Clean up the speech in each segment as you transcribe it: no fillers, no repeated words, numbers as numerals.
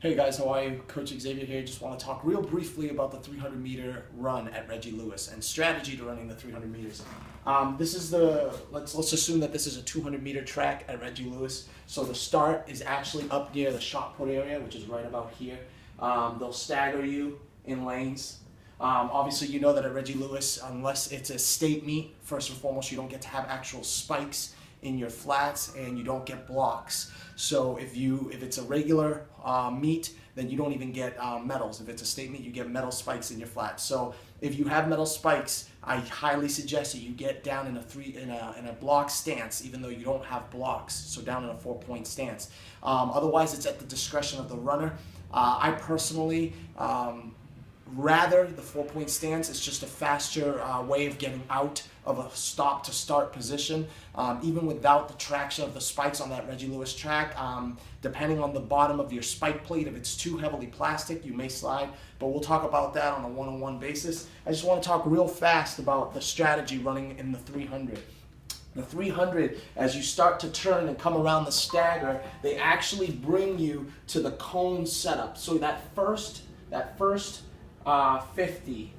Hey guys, how are you? Coach Xavier here. Just want to talk real briefly about the 300-meter run at Reggie Lewis and strategy to running the 300 meters. Let's assume that this is a 200-meter track at Reggie Lewis. So the start is actually up near the shot put area, which is right about here. They'll stagger you in lanes. Obviously, you know that at Reggie Lewis, unless it's a state meet, first and foremost, you don't get to have actual spikes in your flats and you don't get blocks. So if it's a regular meet, then you don't even get medals. If it's a state meet, you get metal spikes in your flats. So if you have metal spikes, I highly suggest that you get down in a block stance, even though you don't have blocks. So down in a 4-point stance. Otherwise, it's at the discretion of the runner. I personally rather the 4-point stance. It's just a faster way of getting out of a stop to start position. Even without the traction of the spikes on that Reggie Lewis track, depending on the bottom of your spike plate, if it's too heavily plastic, you may slide, but we'll talk about that on a one-on-one basis. I just want to talk real fast about the strategy running in the 300. The 300, as you start to turn and come around the stagger, they actually bring you to the cone setup. So that first 50,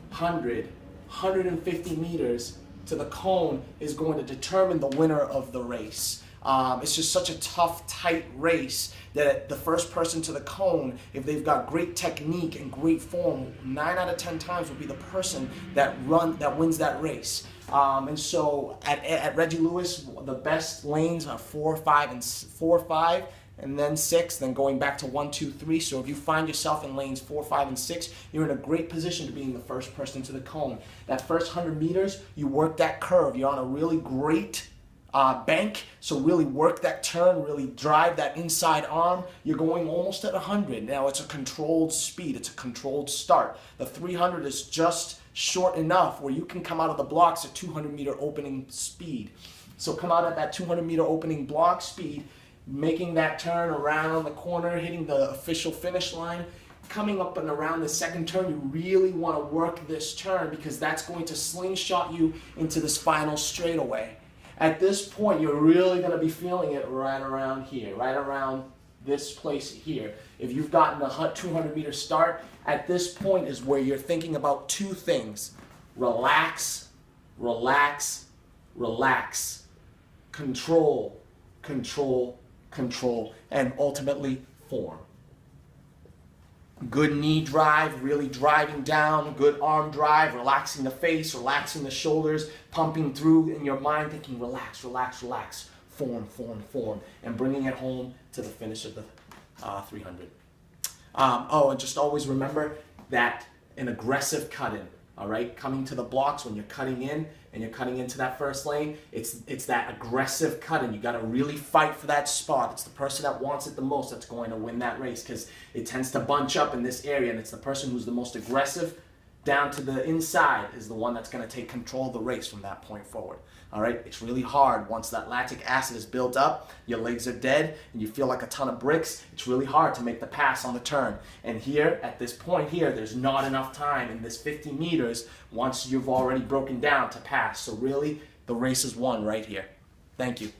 100, 150 meters to the cone is going to determine the winner of the race. It's just such a tough, tight race that the first person to the cone, if they've got great technique and great form, 9 out of 10 times will be the person that wins that race. And so at Reggie Lewis, the best lanes are 4, 5, and then 6, then going back to 1, 2, 3. So if you find yourself in lanes 4, 5, and 6, you're in a great position to being the first person to the cone. That first 100 meters, you work that curve. You're on a really great bank, so really work that turn, really drive that inside arm. You're going almost at 100. Now it's a controlled speed, it's a controlled start. The 300 is just short enough where you can come out of the blocks at 200-meter opening speed. So come out at that 200-meter opening block speed, making that turn around the corner, hitting the official finish line. Coming up and around the second turn, you really want to work this turn because that's going to slingshot you into this final straightaway. At this point, you're really going to be feeling it right around here, right around this place here. If you've gotten a 200-meter start, at this point is where you're thinking about two things. Relax, relax, relax. Control, control, control, and ultimately form. Good knee drive, really driving down, good arm drive, relaxing the face, relaxing the shoulders, pumping through in your mind, thinking relax, relax, relax, form, form, form, and bringing it home to the finish of the 300. Oh, and just always remember that an aggressive cut-in. All right, coming to the blocks when you're cutting in and you're cutting into that first lane, it's that aggressive cut-in. You got to really fight for that spot. It's the person that wants it the most that's going to win that race because it tends to bunch up in this area, and it's the person who's the most aggressive down to the inside is the one that's going to take control of the race from that point forward. All right, it's really hard once that lactic acid is built up, your legs are dead, and you feel like a ton of bricks. It's really hard to make the pass on the turn. And here, at this point here, there's not enough time in this 50 meters once you've already broken down to pass. So really, the race is won right here. Thank you.